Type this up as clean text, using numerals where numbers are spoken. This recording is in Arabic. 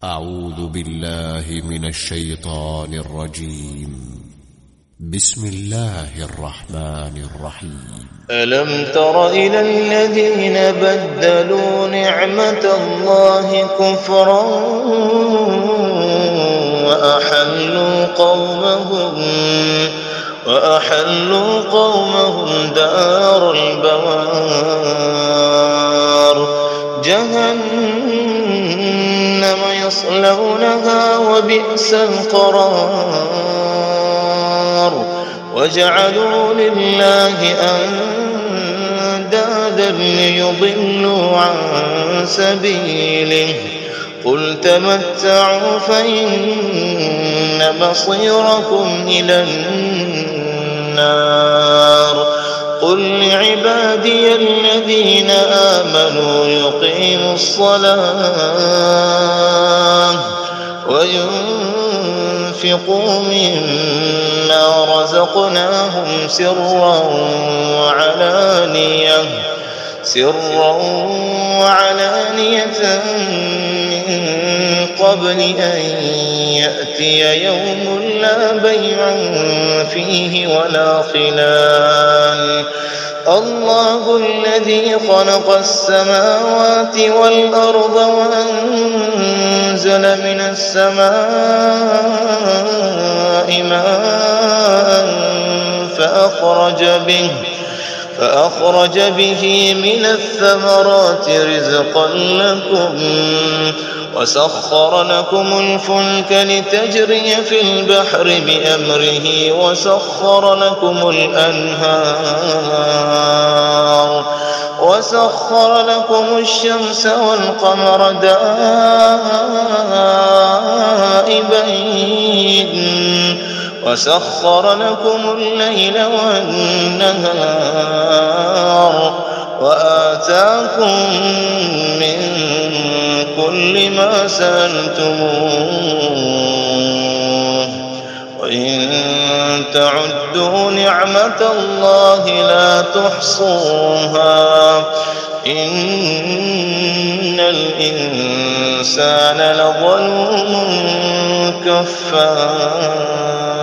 أعوذ بالله من الشيطان الرجيم. بسم الله الرحمن الرحيم. ألم تر إلى الذين بدلوا نعمة الله كفرا وأحلوا قومهم دار البوار جهنم يصلونها وبئس القرار وجعلوا لله أندادا ليضلوا عن سبيله قل تمتعوا فإن مصيركم إلى النار قل لعبادي الذين آمنوا يقيموا الصلاة وينفقوا مما رزقناهم سرا وعلانية من قبل أن يأتي يوم لا بيع فيه ولا خلال الله الذي خلق السماوات والأرض وأنزل من السماء ماء فأخرج به من الثمرات رزقا لكم وسخر لكم الفلك لتجري في البحر بأمره وسخر لكم الأنهار وسخر لكم الشمس والقمر دائبين وسخر لكم الليل والنهار وآتاكم من كل ما سألتموه وإن تعدوا نعمة الله لا تحصوها إن الإنسان لظلوم كفار.